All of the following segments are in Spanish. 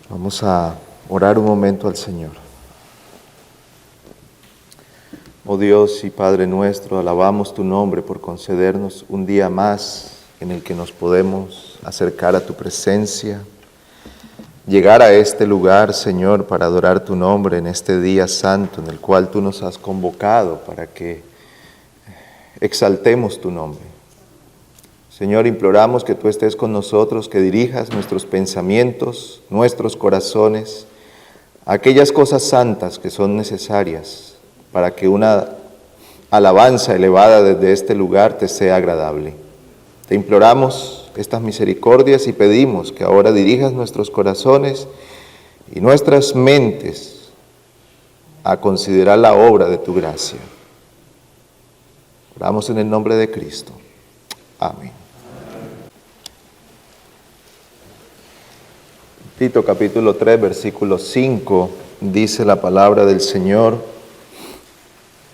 Vamos a orar un momento al Señor. Oh Dios y Padre nuestro, alabamos tu nombre por concedernos un día más en el que nos podemos acercar a tu presencia, llegar a este lugar, Señor, para adorar tu nombre en este día santo en el cual tú nos has convocado para que exaltemos tu nombre. Señor, imploramos que tú estés con nosotros, que dirijas nuestros pensamientos, nuestros corazones, a aquellas cosas santas que son necesarias para que una alabanza elevada desde este lugar te sea agradable. Te imploramos estas misericordias y pedimos que ahora dirijas nuestros corazones y nuestras mentes a considerar la obra de tu gracia. Oramos en el nombre de Cristo. Amén. Tito capítulo 3, versículo 5, dice la palabra del Señor: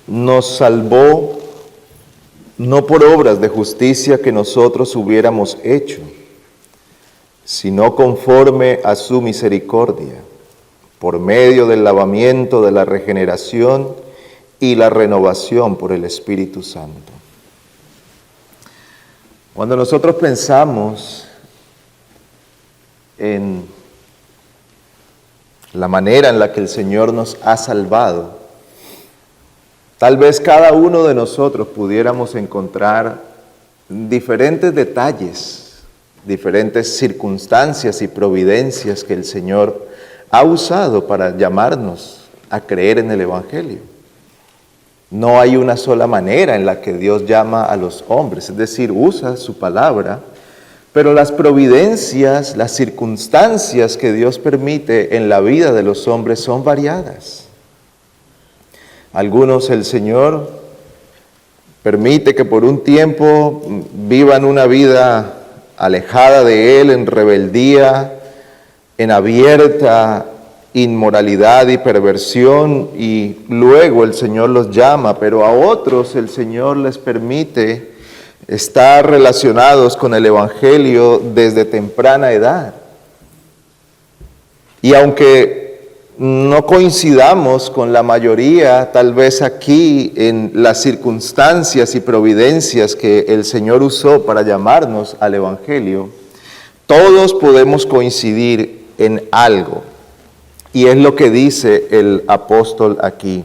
nos salvó no por obras de justicia que nosotros hubiéramos hecho, sino conforme a su misericordia, por medio del lavamiento de la regeneración y la renovación por el Espíritu Santo. Cuando nosotros pensamos en la manera en la que el Señor nos ha salvado, tal vez cada uno de nosotros pudiéramos encontrar diferentes detalles, diferentes circunstancias y providencias que el Señor ha usado para llamarnos a creer en el Evangelio. No hay una sola manera en la que Dios llama a los hombres, es decir, usa su palabra, pero las providencias, las circunstancias que Dios permite en la vida de los hombres son variadas. Algunos el Señor permite que por un tiempo vivan una vida alejada de Él, en rebeldía, en abierta inmoralidad y perversión, y luego el Señor los llama, pero a otros el Señor les permite estar relacionados con el Evangelio desde temprana edad. Y aunque no coincidamos con la mayoría, tal vez aquí, en las circunstancias y providencias que el Señor usó para llamarnos al Evangelio, todos podemos coincidir en algo. Y es lo que dice el apóstol aquí: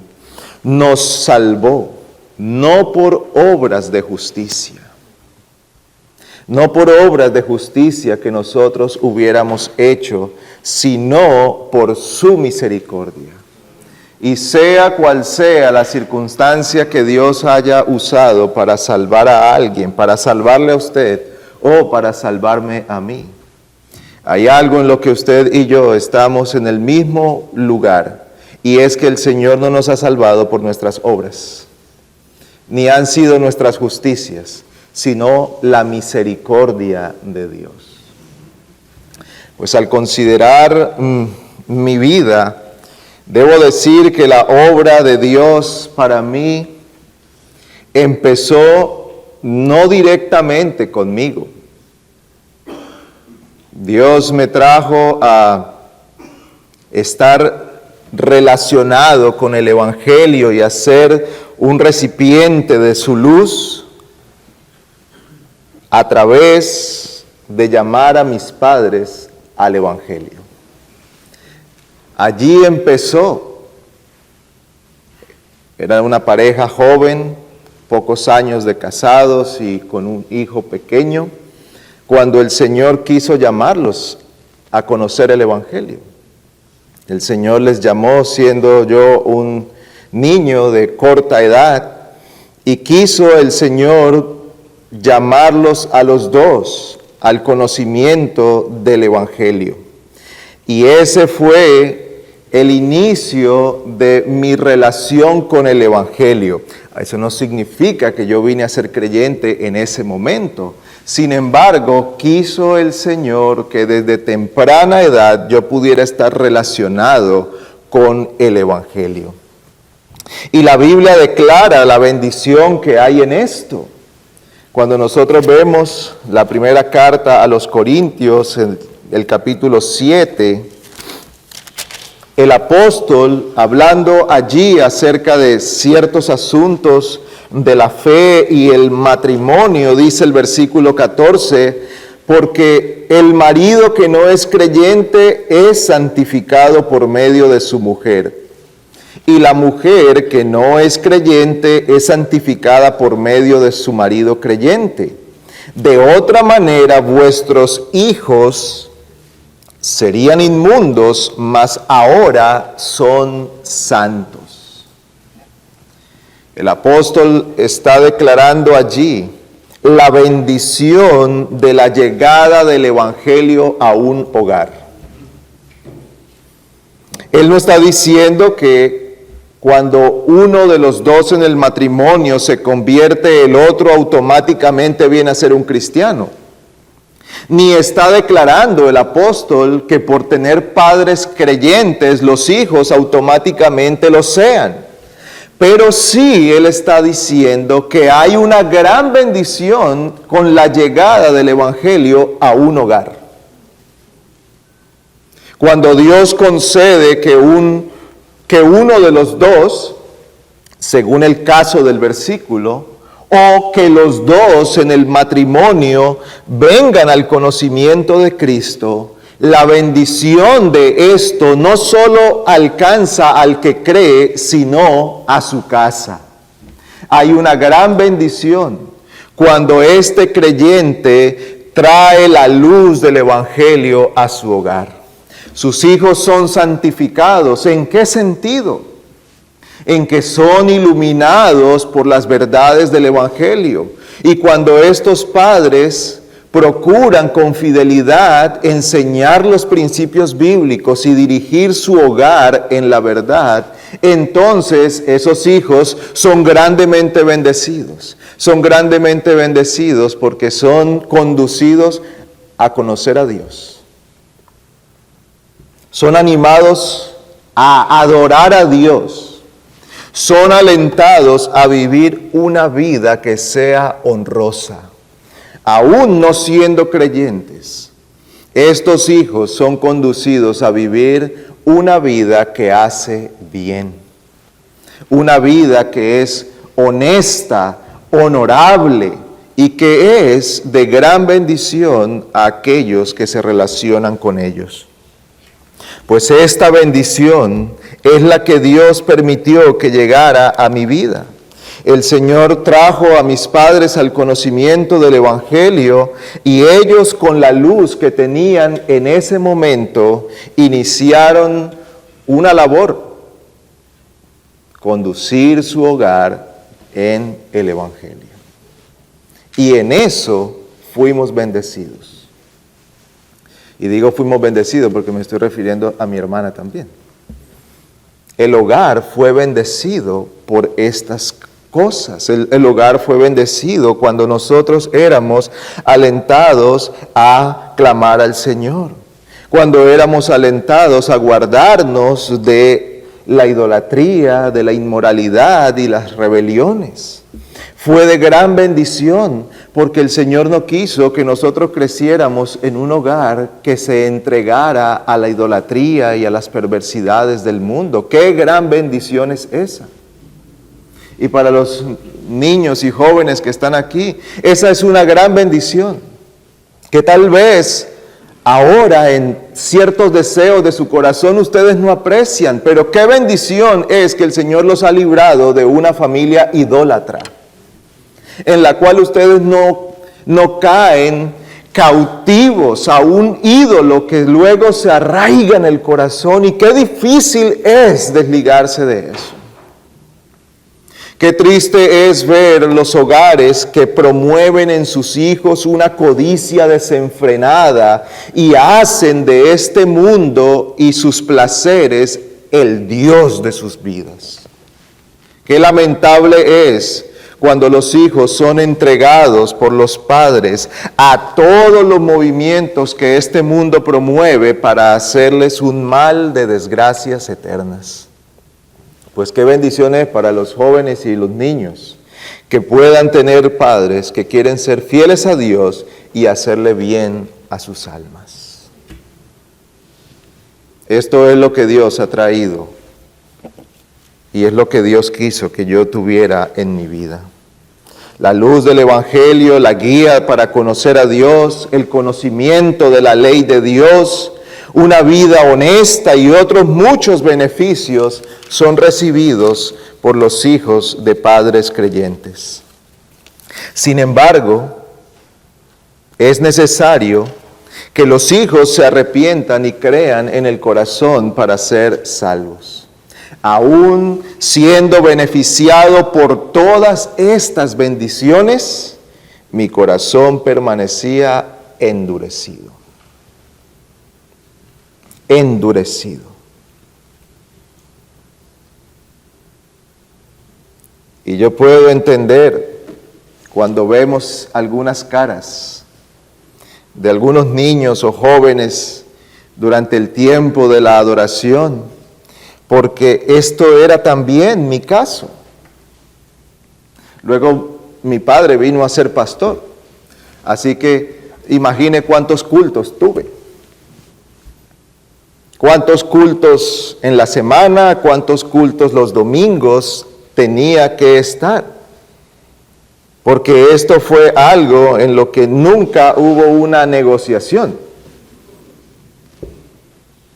nos salvó, no por obras de justicia. No por obras de justicia que nosotros hubiéramos hecho, sino por su misericordia. Y sea cual sea la circunstancia que Dios haya usado para salvar a alguien, para salvarle a usted o para salvarme a mí, hay algo en lo que usted y yo estamos en el mismo lugar, y es que el Señor no nos ha salvado por nuestras obras, ni han sido nuestras justicias, sino la misericordia de Dios. Pues al considerar mi vida, debo decir que la obra de Dios para mí empezó no directamente conmigo. Dios me trajo a estar relacionado con el Evangelio y a ser un recipiente de su luz a través de llamar a mis padres al Evangelio. Allí empezó. Era una pareja joven, pocos años de casados y con un hijo pequeño, cuando el Señor quiso llamarlos a conocer el Evangelio. El Señor les llamó siendo yo un niño de corta edad, y quiso el Señor llamarlos a los dos al conocimiento del Evangelio. Y ese fue el inicio de mi relación con el Evangelio. Eso no significa que yo vine a ser creyente en ese momento. Sin embargo, quiso el Señor que desde temprana edad yo pudiera estar relacionado con el Evangelio. Y la Biblia declara la bendición que hay en esto. Cuando nosotros vemos la primera carta a los Corintios, el capítulo 7, El apóstol, hablando allí acerca de ciertos asuntos de la fe y el matrimonio, dice el versículo 14, porque el marido que no es creyente es santificado por medio de su mujer, y la mujer que no es creyente es santificada por medio de su marido creyente. De otra manera, vuestros hijos serían inmundos, mas ahora son santos. El apóstol está declarando allí la bendición de la llegada del evangelio a un hogar. Él no está diciendo que cuando uno de los dos en el matrimonio se convierte, el otro automáticamente viene a ser un cristiano. Ni está declarando el apóstol que por tener padres creyentes los hijos automáticamente lo sean. Pero sí él está diciendo que hay una gran bendición con la llegada del evangelio a un hogar. Cuando Dios concede que uno de los dos, según el caso del versículo, o que los dos en el matrimonio vengan al conocimiento de Cristo, la bendición de esto no solo alcanza al que cree, sino a su casa. Hay una gran bendición cuando este creyente trae la luz del evangelio a su hogar. Sus hijos son santificados. ¿En qué sentido? En que son iluminados por las verdades del evangelio. Y cuando estos padres procuran con fidelidad enseñar los principios bíblicos y dirigir su hogar en la verdad, entonces esos hijos son grandemente bendecidos. Son grandemente bendecidos porque son conducidos a conocer a Dios. Son animados a adorar a Dios. Son alentados a vivir una vida que sea honrosa. Aún no siendo creyentes, estos hijos son conducidos a vivir una vida que hace bien. Una vida que es honesta, honorable y que es de gran bendición a aquellos que se relacionan con ellos. Pues esta bendición es la que Dios permitió que llegara a mi vida. El Señor trajo a mis padres al conocimiento del evangelio y ellos, con la luz que tenían en ese momento, iniciaron una labor: conducir su hogar en el evangelio. Y en eso fuimos bendecidos. Y digo fuimos bendecidos porque me estoy refiriendo a mi hermana también. El hogar fue bendecido por estas cosas. El hogar fue bendecido cuando nosotros éramos alentados a clamar al Señor. Cuando éramos alentados a guardarnos de la idolatría, de la inmoralidad y las rebeliones. Fue de gran bendición porque el Señor no quiso que nosotros creciéramos en un hogar que se entregara a la idolatría y a las perversidades del mundo. ¡Qué gran bendición es esa! Y para los niños y jóvenes que están aquí, esa es una gran bendición, que tal vez ahora en ciertos deseos de su corazón ustedes no aprecian, pero qué bendición es que el Señor los ha librado de una familia idólatra, en la cual ustedes no caen cautivos a un ídolo que luego se arraiga en el corazón, y qué difícil es desligarse de eso. Qué triste es ver los hogares que promueven en sus hijos una codicia desenfrenada y hacen de este mundo y sus placeres el Dios de sus vidas. Qué lamentable es cuando los hijos son entregados por los padres a todos los movimientos que este mundo promueve para hacerles un mal de desgracias eternas. Pues qué bendiciones para los jóvenes y los niños que puedan tener padres que quieren ser fieles a Dios y hacerle bien a sus almas. Esto es lo que Dios ha traído y es lo que Dios quiso que yo tuviera en mi vida. La luz del Evangelio, la guía para conocer a Dios, el conocimiento de la ley de Dios, una vida honesta y otros muchos beneficios son recibidos por los hijos de padres creyentes. Sin embargo, es necesario que los hijos se arrepientan y crean en el corazón para ser salvos. Aún siendo beneficiado por todas estas bendiciones, mi corazón permanecía endurecido. Endurecido. Y yo puedo entender cuando vemos algunas caras de algunos niños o jóvenes durante el tiempo de la adoración, porque esto era también mi caso. Luego mi padre vino a ser pastor, así que imagine cuántos cultos tuve. Cuántos cultos en la semana, cuántos cultos los domingos tenía que estar. Porque esto fue algo en lo que nunca hubo una negociación.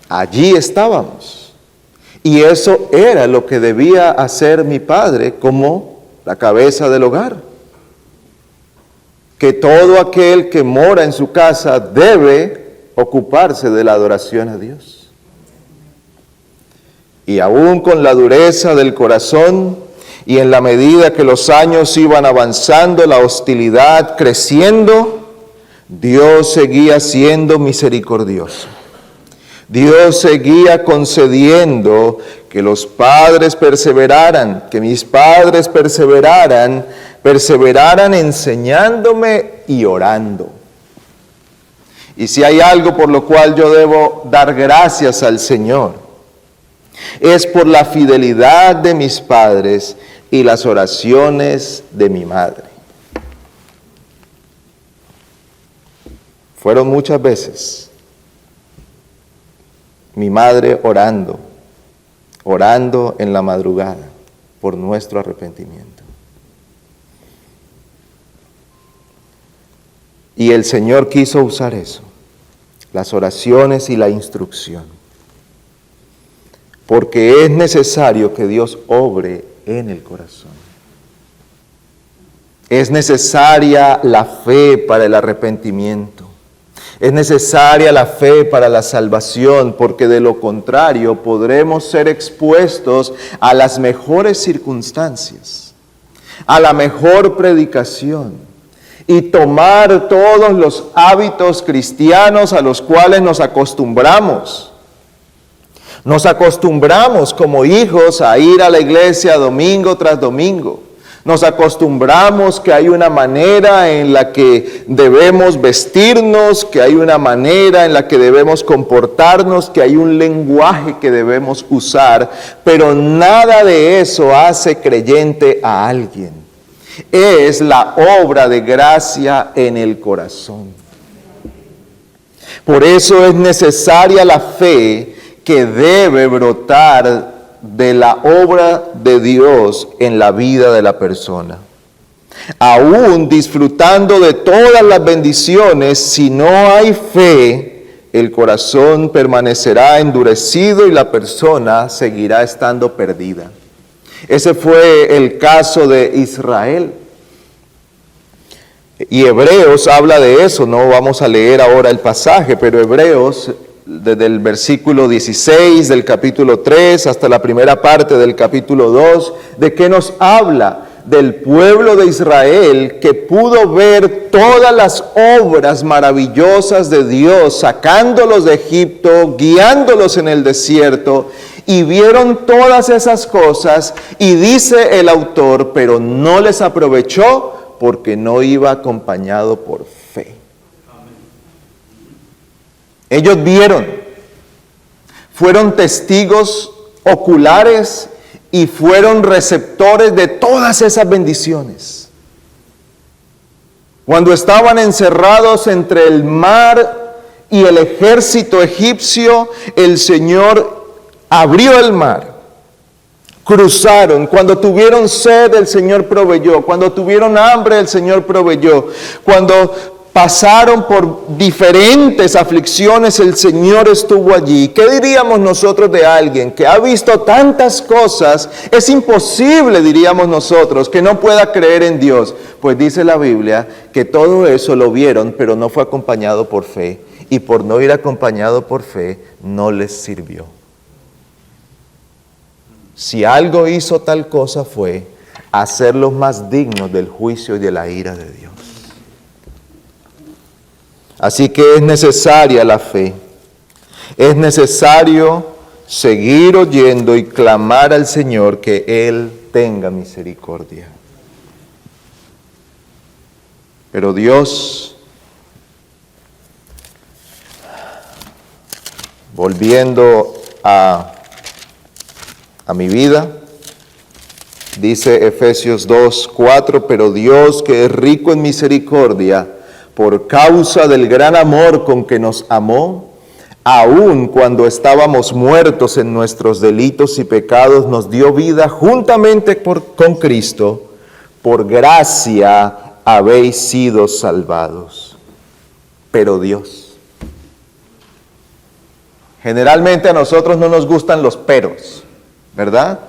Allí estábamos. Y eso era lo que debía hacer mi padre como la cabeza del hogar. Que todo aquel que mora en su casa debe ocuparse de la adoración a Dios. Y aún con la dureza del corazón, y en la medida que los años iban avanzando, la hostilidad creciendo, Dios seguía siendo misericordioso. Dios seguía concediendo que los padres perseveraran, que mis padres perseveraran enseñándome y orando. Y si hay algo por lo cual yo debo dar gracias al Señor, es por la fidelidad de mis padres y las oraciones de mi madre. Fueron muchas veces mi madre orando en la madrugada por nuestro arrepentimiento. Y el Señor quiso usar eso, las oraciones y la instrucción, porque es necesario que Dios obre en el corazón. Es necesaria la fe para el arrepentimiento. Es necesaria la fe para la salvación, porque de lo contrario podremos ser expuestos a las mejores circunstancias, a la mejor predicación y tomar todos los hábitos cristianos a los cuales nos acostumbramos. Nos acostumbramos como hijos a ir a la iglesia domingo tras domingo. Nos acostumbramos que hay una manera en la que debemos vestirnos, que hay una manera en la que debemos comportarnos, que hay un lenguaje que debemos usar, pero nada de eso hace creyente a alguien. Es la obra de gracia en el corazón. Por eso es necesaria la fe que debe brotar de la obra de Dios en la vida de la persona. Aún disfrutando de todas las bendiciones, si no hay fe, el corazón permanecerá endurecido y la persona seguirá estando perdida. Ese fue el caso de Israel. Y Hebreos habla de eso, no vamos a leer ahora el pasaje, pero Hebreos, desde el versículo 16 del capítulo 3 hasta la primera parte del capítulo 2, ¿de qué nos habla? Del pueblo de Israel que pudo ver todas las obras maravillosas de Dios, sacándolos de Egipto, guiándolos en el desierto, y vieron todas esas cosas, y dice el autor, pero no les aprovechó porque no iba acompañado por fe. Ellos vieron, fueron testigos oculares y fueron receptores de todas esas bendiciones. Cuando estaban encerrados entre el mar y el ejército egipcio, el Señor abrió el mar. Cruzaron. Cuando tuvieron sed, el Señor proveyó. Cuando tuvieron hambre, el Señor proveyó. Cuando pasaron por diferentes aflicciones, el Señor estuvo allí. ¿Qué diríamos nosotros de alguien que ha visto tantas cosas? Es imposible, diríamos nosotros, que no pueda creer en Dios. Pues dice la Biblia que todo eso lo vieron, pero no fue acompañado por fe. Y por no ir acompañado por fe, no les sirvió. Si algo hizo tal cosa fue hacerlos más dignos del juicio y de la ira de Dios. Así que es necesaria la fe. Es necesario seguir oyendo y clamar al Señor que Él tenga misericordia. Pero Dios, volviendo a mi vida, dice Efesios 2:4, pero Dios, que es rico en misericordia, por causa del gran amor con que nos amó, aun cuando estábamos muertos en nuestros delitos y pecados, nos dio vida juntamente con Cristo. Por gracia habéis sido salvados. Pero Dios. Generalmente a nosotros no nos gustan los peros, ¿verdad?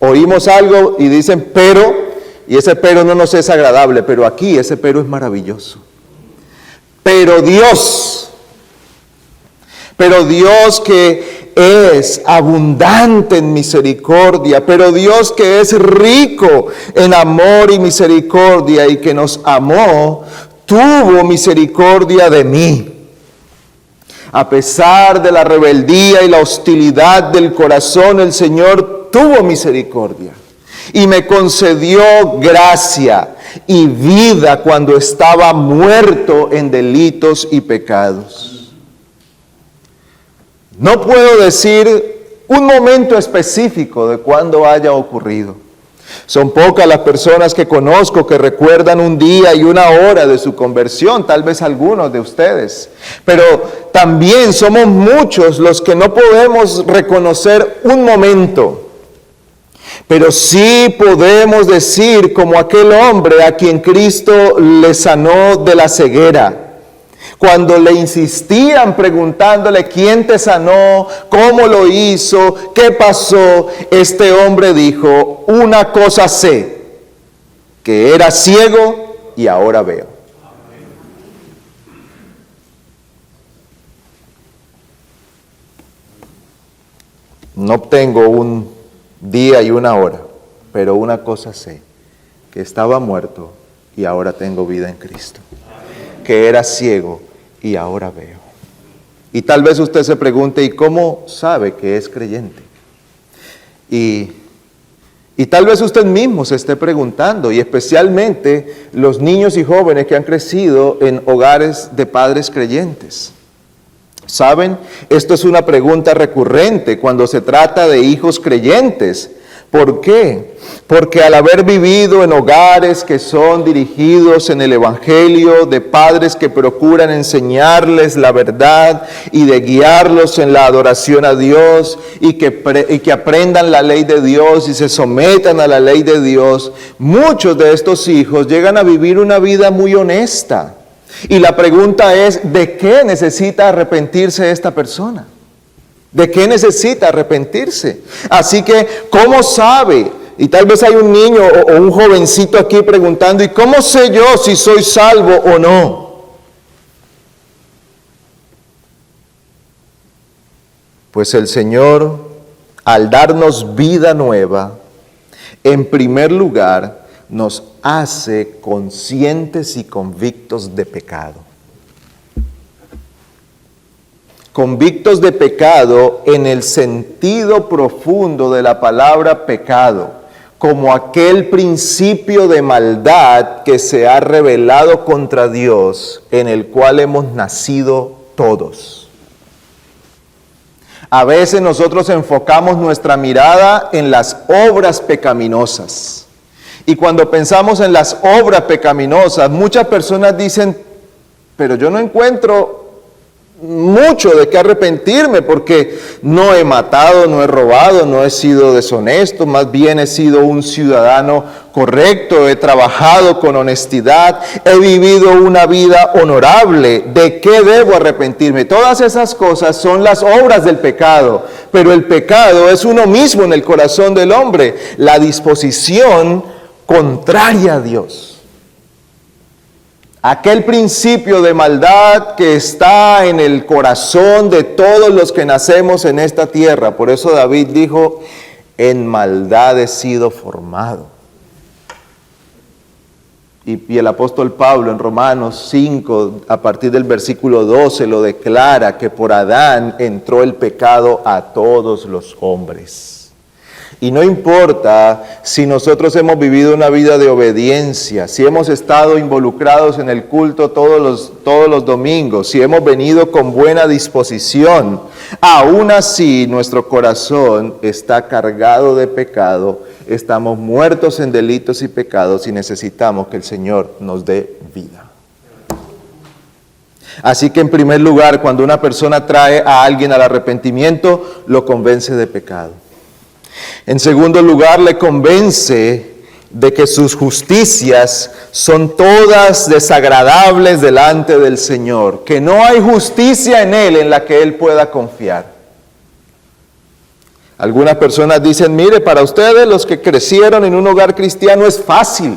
Oímos algo y dicen pero, y ese pero no nos es agradable, pero aquí ese pero es maravilloso. Pero Dios que es abundante en misericordia, pero Dios que es rico en amor y misericordia y que nos amó, tuvo misericordia de mí. A pesar de la rebeldía y la hostilidad del corazón, el Señor tuvo misericordia y me concedió gracia y vida cuando estaba muerto en delitos y pecados. No puedo decir un momento específico de cuándo haya ocurrido. Son pocas las personas que conozco que recuerdan un día y una hora de su conversión, tal vez algunos de ustedes. Pero también somos muchos los que no podemos reconocer un momento. Pero sí podemos decir como aquel hombre a quien Cristo le sanó de la ceguera. Cuando le insistían preguntándole quién te sanó, cómo lo hizo, qué pasó, este hombre dijo, una cosa sé, que era ciego y ahora veo. No tengo un día y una hora, pero una cosa sé, que estaba muerto y ahora tengo vida en Cristo. Que era ciego y ahora veo. Y tal vez usted se pregunte, ¿y cómo sabe que es creyente? Y tal vez usted mismo se esté preguntando, y especialmente los niños y jóvenes que han crecido en hogares de padres creyentes. ¿Saben? Esto es una pregunta recurrente cuando se trata de hijos creyentes. ¿Por qué? Porque al haber vivido en hogares que son dirigidos en el Evangelio, de padres que procuran enseñarles la verdad y de guiarlos en la adoración a Dios y que aprendan la ley de Dios y se sometan a la ley de Dios, muchos de estos hijos llegan a vivir una vida muy honesta. Y la pregunta es, ¿de qué necesita arrepentirse esta persona? ¿De qué necesita arrepentirse? Así que, ¿cómo sabe? Y tal vez hay un niño o un jovencito aquí preguntando, ¿y cómo sé yo si soy salvo o no? Pues el Señor, al darnos vida nueva, en primer lugar, nos hace conscientes y convictos de pecado. Convictos de pecado en el sentido profundo de la palabra pecado, como aquel principio de maldad que se ha revelado contra Dios, en el cual hemos nacido todos. A veces nosotros enfocamos nuestra mirada en las obras pecaminosas. Y cuando pensamos en las obras pecaminosas, muchas personas dicen, pero yo no encuentro mucho de qué arrepentirme, porque no he matado, no he robado, no he sido deshonesto, más bien he sido un ciudadano correcto, he trabajado con honestidad, he vivido una vida honorable. ¿De qué debo arrepentirme? Todas esas cosas son las obras del pecado, pero el pecado es uno mismo en el corazón del hombre, la disposición contraria a Dios. Aquel principio de maldad que está en el corazón de todos los que nacemos en esta tierra. Por eso David dijo, en maldad he sido formado. Y el apóstol Pablo en Romanos 5, a partir del versículo 12, lo declara que por Adán entró el pecado a todos los hombres. Y no importa si nosotros hemos vivido una vida de obediencia, si hemos estado involucrados en el culto todos los domingos, si hemos venido con buena disposición, aún así nuestro corazón está cargado de pecado, estamos muertos en delitos y pecados y necesitamos que el Señor nos dé vida. Así que en primer lugar, cuando una persona trae a alguien al arrepentimiento, lo convence de pecado. En segundo lugar, le convence de que sus justicias son todas desagradables delante del Señor, que no hay justicia en Él en la que Él pueda confiar. Algunas personas dicen, mire, para ustedes los que crecieron en un hogar cristiano es fácil.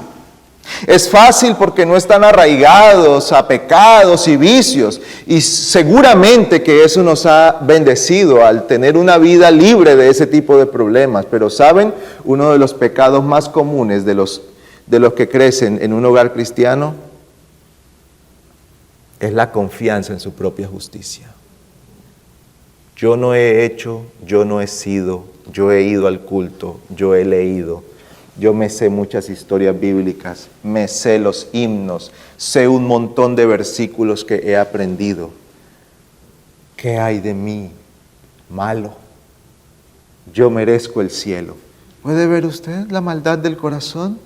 Es fácil porque no están arraigados a pecados y vicios, y seguramente que eso nos ha bendecido al tener una vida libre de ese tipo de problemas. Pero ¿saben? Uno de los pecados más comunes de los que crecen en un hogar cristiano es la confianza en su propia justicia. Yo no he hecho, yo no he sido, yo he ido al culto, yo he leído. Yo me sé muchas historias bíblicas, me sé los himnos, sé un montón de versículos que he aprendido. ¿Qué hay de mí? Malo. Yo merezco el cielo. ¿Puede ver usted la maldad del corazón?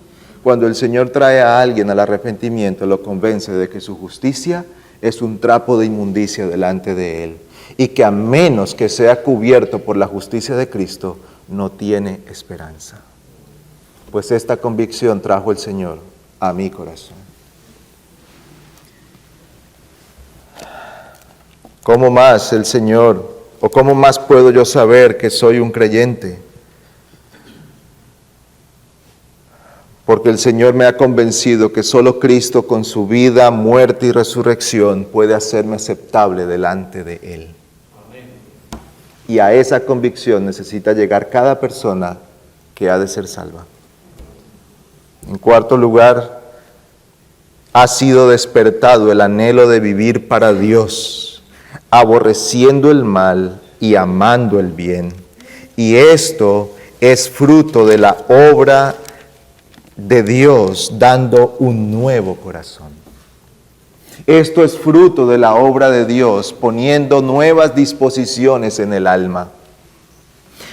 Cuando el Señor trae a alguien al arrepentimiento, lo convence de que su justicia es un trapo de inmundicia delante de Él, y que a menos que sea cubierto por la justicia de Cristo, no tiene esperanza. Pues esta convicción trajo el Señor a mi corazón. ¿Cómo más el Señor, o cómo más puedo yo saber que soy un creyente? Porque el Señor me ha convencido que solo Cristo con su vida, muerte y resurrección puede hacerme aceptable delante de Él. Amén. Y a esa convicción necesita llegar cada persona que ha de ser salva. En cuarto lugar, ha sido despertado el anhelo de vivir para Dios, aborreciendo el mal y amando el bien. Y esto es fruto de la obra de Dios dando un nuevo corazón. Esto es fruto de la obra de Dios poniendo nuevas disposiciones en el alma.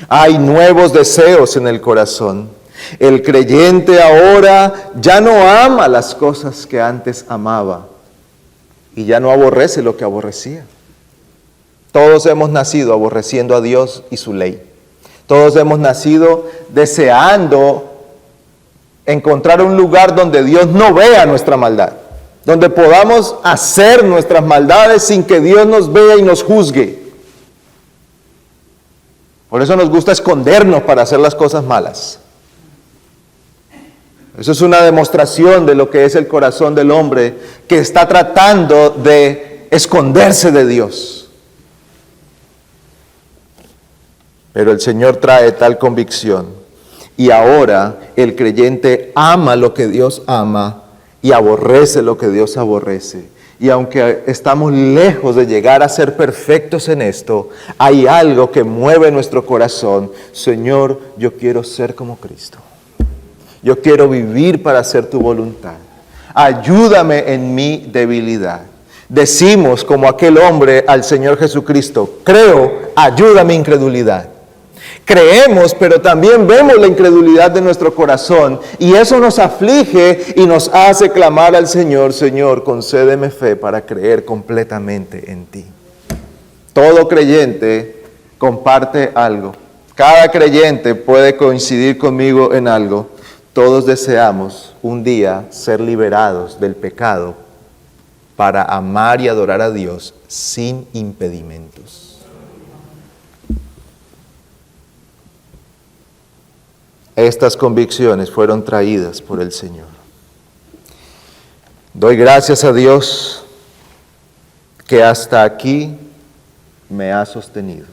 Hay nuevos deseos en el corazón. El creyente ahora ya no ama las cosas que antes amaba y ya no aborrece lo que aborrecía. Todos hemos nacido aborreciendo a Dios y su ley. Todos hemos nacido deseando encontrar un lugar donde Dios no vea nuestra maldad, donde podamos hacer nuestras maldades sin que Dios nos vea y nos juzgue. Por eso nos gusta escondernos para hacer las cosas malas. Eso es una demostración de lo que es el corazón del hombre que está tratando de esconderse de Dios. Pero el Señor trae tal convicción y ahora el creyente ama lo que Dios ama y aborrece lo que Dios aborrece. Y aunque estamos lejos de llegar a ser perfectos en esto, hay algo que mueve nuestro corazón. Señor, yo quiero ser como Cristo. Yo quiero vivir para hacer tu voluntad. Ayúdame en mi debilidad. Decimos como aquel hombre al Señor Jesucristo, creo, ayuda mi incredulidad. Creemos, pero también vemos la incredulidad de nuestro corazón y eso nos aflige y nos hace clamar al Señor, Señor, concédeme fe para creer completamente en ti. todo creyente comparte algo. Cada creyente puede coincidir conmigo en algo. Todos deseamos un día ser liberados del pecado para amar y adorar a Dios sin impedimentos. Estas convicciones fueron traídas por el Señor. Doy gracias a Dios que hasta aquí me ha sostenido.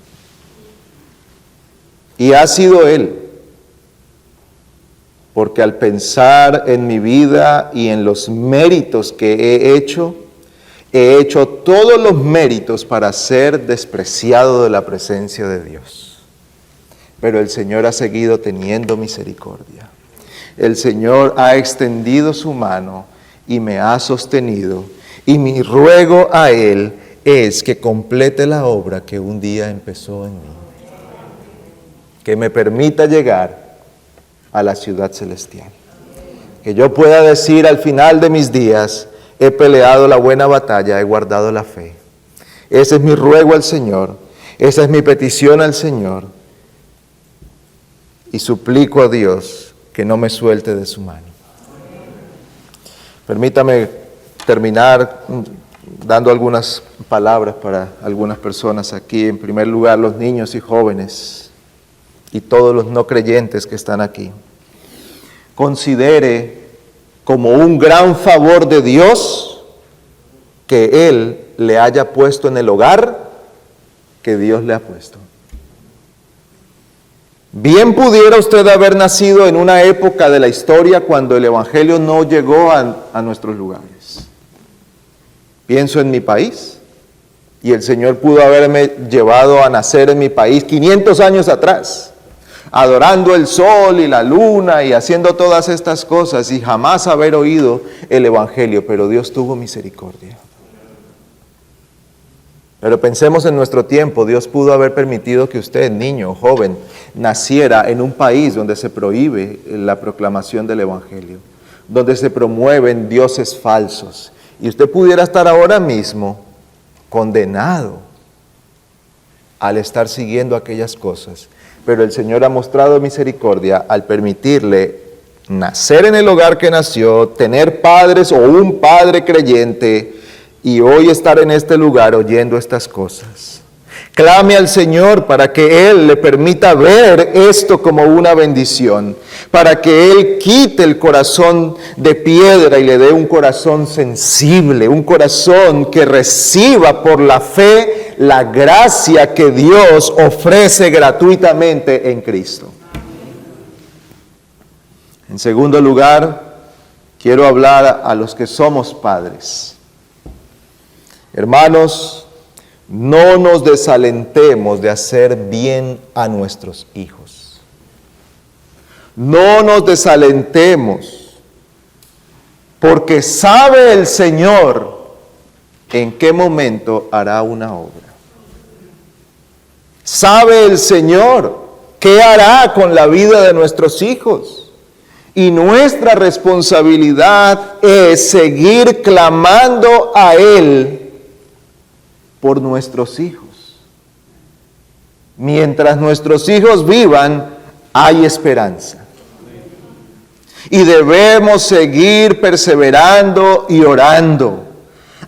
Y ha sido Él, porque al pensar en mi vida y en los méritos que he hecho todos los méritos para ser despreciado de la presencia de Dios. Pero el Señor ha seguido teniendo misericordia. El Señor ha extendido su mano y me ha sostenido. Y mi ruego a Él es que complete la obra que un día empezó en mí. Que me permita llegar a la ciudad celestial. Que yo pueda decir al final de mis días, he peleado la buena batalla, he guardado la fe. Ese es mi ruego al Señor, esa es mi petición al Señor. Y suplico a Dios que no me suelte de su mano. Permítame terminar dando algunas palabras para algunas personas aquí. En primer lugar, los niños y jóvenes y todos los no creyentes que están aquí. Considere como un gran favor de Dios que Él le haya puesto en el hogar que Dios le ha puesto. Bien pudiera usted haber nacido en una época de la historia cuando el Evangelio no llegó a nuestros lugares. Pienso en mi país, y el Señor pudo haberme llevado a nacer en mi país 500 años atrás, adorando el sol y la luna y haciendo todas estas cosas y jamás haber oído el Evangelio, pero Dios tuvo misericordia. Pero pensemos en nuestro tiempo, Dios pudo haber permitido que usted, niño o joven, naciera en un país donde se prohíbe la proclamación del Evangelio, donde se promueven dioses falsos, y usted pudiera estar ahora mismo condenado al estar siguiendo aquellas cosas. Pero el Señor ha mostrado misericordia al permitirle nacer en el hogar que nació, tener padres o un padre creyente, y hoy estar en este lugar oyendo estas cosas. Clame al Señor para que Él le permita ver esto como una bendición, para que Él quite el corazón de piedra y le dé un corazón sensible, un corazón que reciba por la fe la gracia que Dios ofrece gratuitamente en Cristo. En segundo lugar, quiero hablar a los que somos padres. Hermanos, no nos desalentemos de hacer bien a nuestros hijos. No nos desalentemos, porque sabe el Señor en qué momento hará una obra. Sabe el Señor qué hará con la vida de nuestros hijos. Y nuestra responsabilidad es seguir clamando a Él por nuestros hijos. Mientras nuestros hijos vivan, hay esperanza. Y debemos seguir perseverando y orando,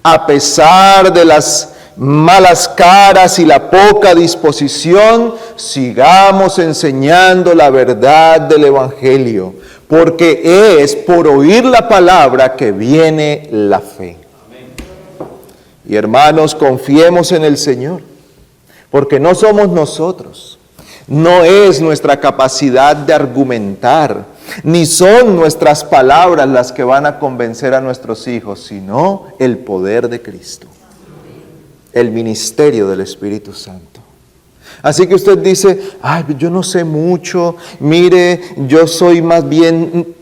a pesar de las malas caras y la poca disposición, sigamos enseñando la verdad del Evangelio, porque es por oír la palabra que viene la fe. Y hermanos, confiemos en el Señor, porque no somos nosotros, no es nuestra capacidad de argumentar, ni son nuestras palabras las que van a convencer a nuestros hijos, sino el poder de Cristo, el ministerio del Espíritu Santo. Así que usted dice, ay, yo no sé mucho, mire, yo soy más bien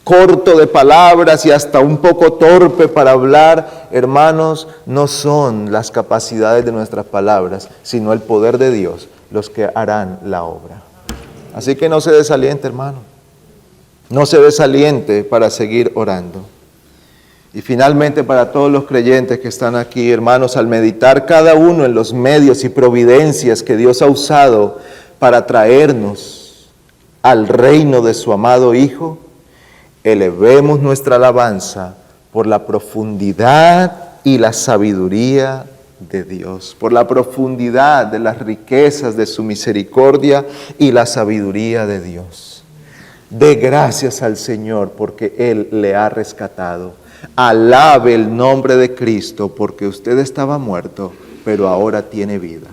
corto de palabras y hasta un poco torpe para hablar. Hermanos, no son las capacidades de nuestras palabras, sino el poder de Dios los que harán la obra. Así que no se desaliente, hermano. No se desaliente para seguir orando. Y finalmente para todos los creyentes que están aquí, hermanos, al meditar cada uno en los medios y providencias que Dios ha usado para traernos al reino de su amado Hijo, elevemos nuestra alabanza por la profundidad y la sabiduría de Dios, por la profundidad de las riquezas de su misericordia y la sabiduría de Dios. Dé gracias al Señor porque Él le ha rescatado. Alabe el nombre de Cristo porque usted estaba muerto, pero ahora tiene vida.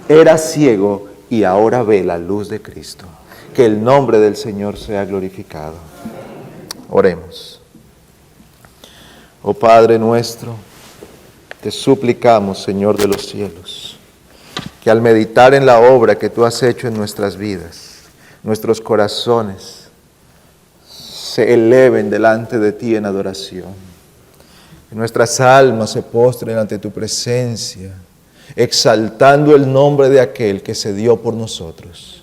Era ciego y ahora ve la luz de Cristo. Que el nombre del Señor sea glorificado. Oremos. Oh Padre nuestro, te suplicamos, Señor de los cielos, que al meditar en la obra que tú has hecho en nuestras vidas, nuestros corazones se eleven delante de ti en adoración. Que nuestras almas se postren ante tu presencia, exaltando el nombre de aquel que se dio por nosotros.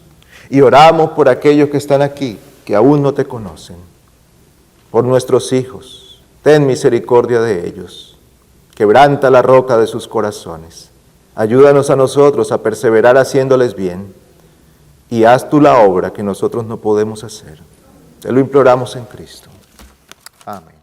Y oramos por aquellos que están aquí, que aún no te conocen, por nuestros hijos. Ten misericordia de ellos. Quebranta la roca de sus corazones. Ayúdanos a nosotros a perseverar haciéndoles bien. Y haz tú la obra que nosotros no podemos hacer. Te lo imploramos en Cristo. Amén.